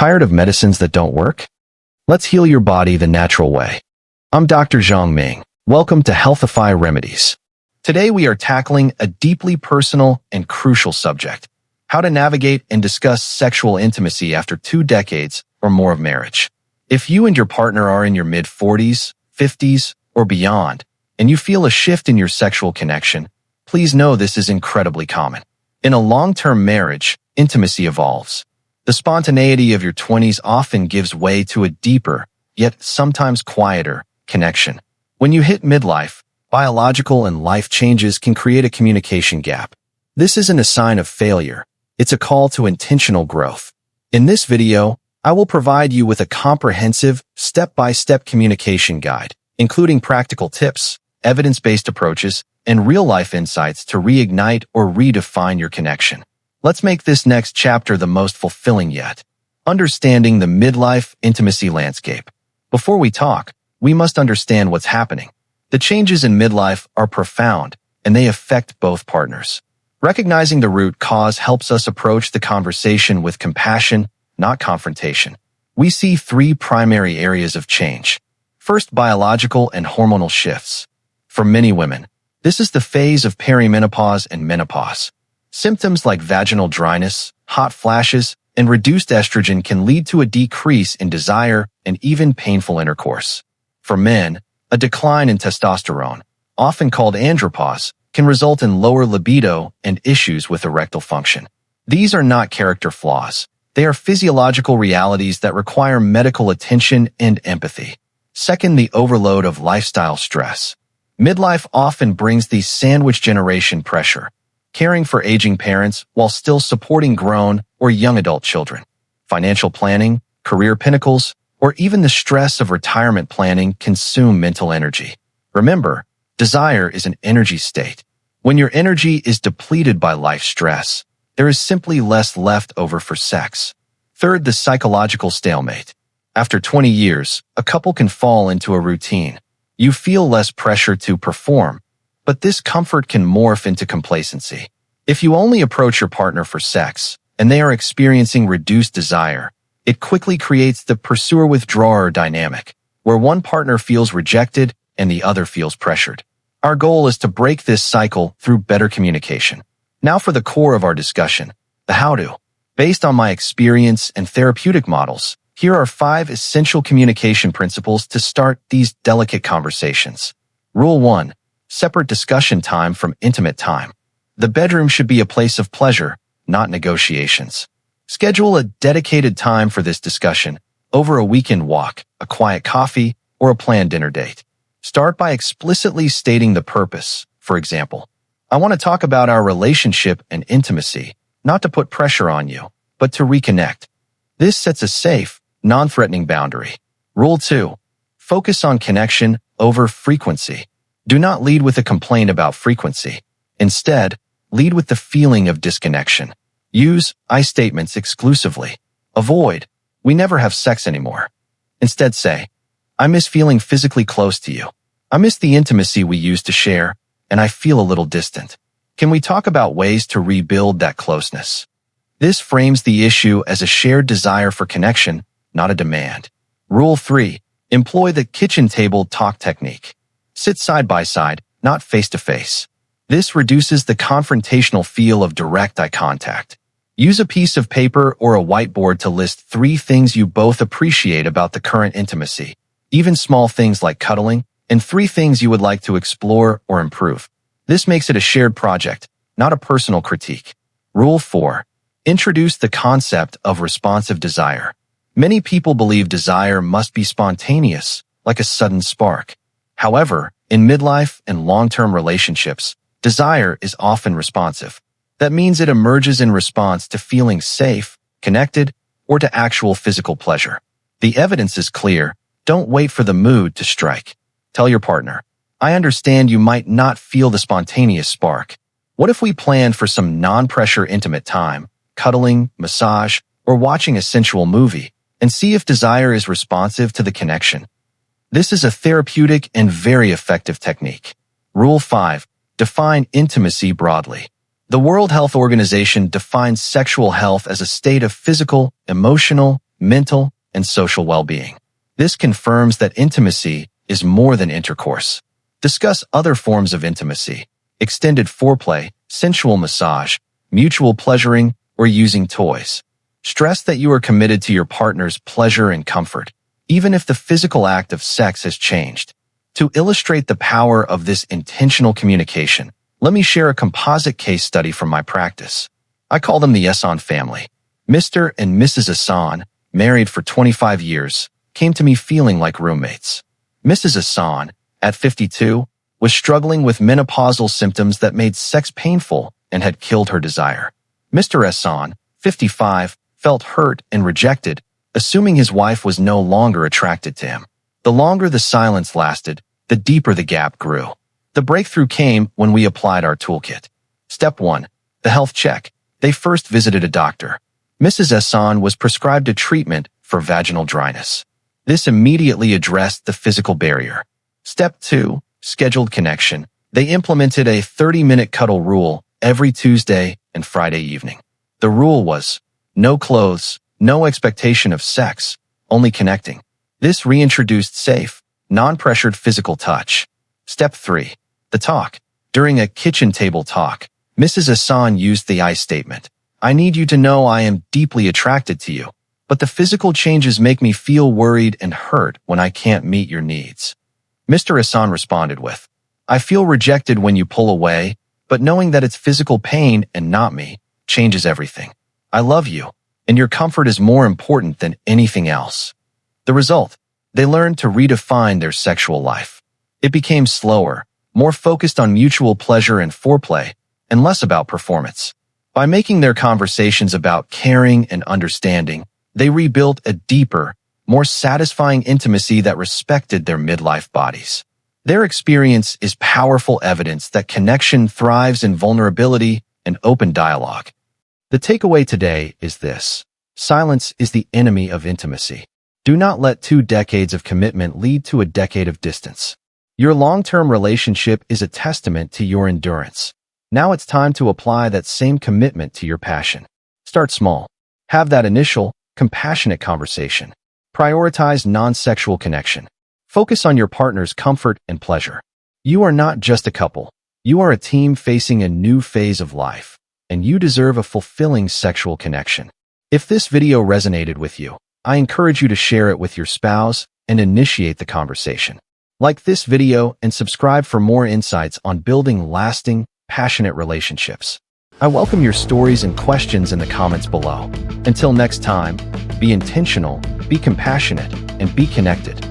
Tired of medicines that don't work? Let's heal your body the natural way. I'm Dr. Zhang Ming. Welcome to Healthify Remedies. Today we are tackling a deeply personal and crucial subject: how to navigate and discuss sexual intimacy after 2 decades or more of marriage. If you and your partner are in your mid-40s, 50s, or beyond, and you feel a shift in your sexual connection, please know this is incredibly common. In a long-term marriage, intimacy evolves. The spontaneity of your 20s often gives way to a deeper, yet sometimes quieter, connection. When you hit midlife, biological and life changes can create a communication gap. This isn't a sign of failure. It's a call to intentional growth. In this video, I will provide you with a comprehensive, step-by-step communication guide, including practical tips, evidence-based approaches, and real-life insights to reignite or redefine your connection. Let's make this next chapter the most fulfilling yet. Understanding the midlife intimacy landscape. Before we talk, we must understand what's happening. The changes in midlife are profound, and they affect both partners. Recognizing the root cause helps us approach the conversation with compassion, not confrontation. We see 3 primary areas of change. First, biological and hormonal shifts. For many women, this is the phase of perimenopause and menopause. Symptoms like vaginal dryness, hot flashes, and reduced estrogen can lead to a decrease in desire and even painful intercourse. For men, a decline in testosterone, often called andropause, can result in lower libido and issues with erectile function. These are not character flaws. They are physiological realities that require medical attention and empathy. Second, the overload of lifestyle stress. Midlife often brings the sandwich generation pressure, caring for aging parents while still supporting grown or young adult children. Financial planning, career pinnacles, or even the stress of retirement planning consume mental energy. Remember, desire is an energy state. When your energy is depleted by life stress, there is simply less left over for sex. Third, the psychological stalemate. After 20 years, a couple can fall into a routine. You feel less pressure to perform, but this comfort can morph into complacency. If you only approach your partner for sex, and they are experiencing reduced desire, it quickly creates the pursuer-withdrawer dynamic, where one partner feels rejected and the other feels pressured. Our goal is to break this cycle through better communication. Now for the core of our discussion, the how-to. Based on my experience and therapeutic models, here are 5 essential communication principles to start these delicate conversations. Rule 1. Separate discussion time from intimate time. The bedroom should be a place of pleasure, not negotiations. Schedule a dedicated time for this discussion, over a weekend walk, a quiet coffee, or a planned dinner date. Start by explicitly stating the purpose. For example, I want to talk about our relationship and intimacy, not to put pressure on you, but to reconnect. This sets a safe, non-threatening boundary. Rule 2. Focus on connection over frequency. Do not lead with a complaint about frequency. Instead, lead with the feeling of disconnection. Use I statements exclusively. Avoid, we never have sex anymore. Instead say, I miss feeling physically close to you. I miss the intimacy we used to share, and I feel a little distant. Can we talk about ways to rebuild that closeness? This frames the issue as a shared desire for connection, not a demand. Rule 3. Employ the kitchen table talk technique. Sit side by side, not face to face. This reduces the confrontational feel of direct eye contact. Use a piece of paper or a whiteboard to list 3 things you both appreciate about the current intimacy, even small things like cuddling, and 3 things you would like to explore or improve. This makes it a shared project, not a personal critique. Rule 4. Introduce the concept of responsive desire. Many people believe desire must be spontaneous, like a sudden spark. However, in midlife and long-term relationships, desire is often responsive. That means it emerges in response to feeling safe, connected, or to actual physical pleasure. The evidence is clear. Don't wait for the mood to strike. Tell your partner, I understand you might not feel the spontaneous spark. What if we planned for some non-pressure intimate time, cuddling, massage, or watching a sensual movie, and see if desire is responsive to the connection? This is a therapeutic and very effective technique. Rule 5. Define intimacy broadly. The World Health Organization defines sexual health as a state of physical, emotional, mental, and social well-being. This confirms that intimacy is more than intercourse. Discuss other forms of intimacy: extended foreplay, sensual massage, mutual pleasuring, or using toys. Stress that you are committed to your partner's pleasure and comfort, even if the physical act of sex has changed. To illustrate the power of this intentional communication, let me share a composite case study from my practice. I call them the Hassan family. Mr. and Mrs. Hassan, married for 25 years, came to me feeling like roommates. Mrs. Hassan, at 52, was struggling with menopausal symptoms that made sex painful and had killed her desire. Mr. Hassan, 55, felt hurt and rejected, assuming his wife was no longer attracted to him. The longer the silence lasted, the deeper the gap grew. The breakthrough came when we applied our toolkit. Step 1. The health check. They first visited a doctor. Mrs. Hassan was prescribed a treatment for vaginal dryness. This immediately addressed the physical barrier. Step 2. Scheduled connection. They implemented a 30-minute cuddle rule every Tuesday and Friday evening. The rule was no clothes, no expectation of sex, only connecting. This reintroduced safe, non-pressured physical touch. Step 3. The talk. During a kitchen table talk, Mrs. Hassan used the I statement. I need you to know I am deeply attracted to you, but the physical changes make me feel worried and hurt when I can't meet your needs. Mr. Hassan responded with, I feel rejected when you pull away, but knowing that it's physical pain and not me changes everything. I love you, and your comfort is more important than anything else. The result? They learned to redefine their sexual life. It became slower, more focused on mutual pleasure and foreplay, and less about performance. By making their conversations about caring and understanding, they rebuilt a deeper, more satisfying intimacy that respected their midlife bodies. Their experience is powerful evidence that connection thrives in vulnerability and open dialogue. The takeaway today is this: silence is the enemy of intimacy. Do not let 2 decades of commitment lead to a decade of distance. Your long-term relationship is a testament to your endurance. Now it's time to apply that same commitment to your passion. Start small. Have that initial, compassionate conversation. Prioritize non-sexual connection. Focus on your partner's comfort and pleasure. You are not just a couple. You are a team facing a new phase of life, and you deserve a fulfilling sexual connection. If this video resonated with you, I encourage you to share it with your spouse and initiate the conversation. Like this video and subscribe for more insights on building lasting, passionate relationships. I welcome your stories and questions in the comments below. Until next time, be intentional, be compassionate, and be connected.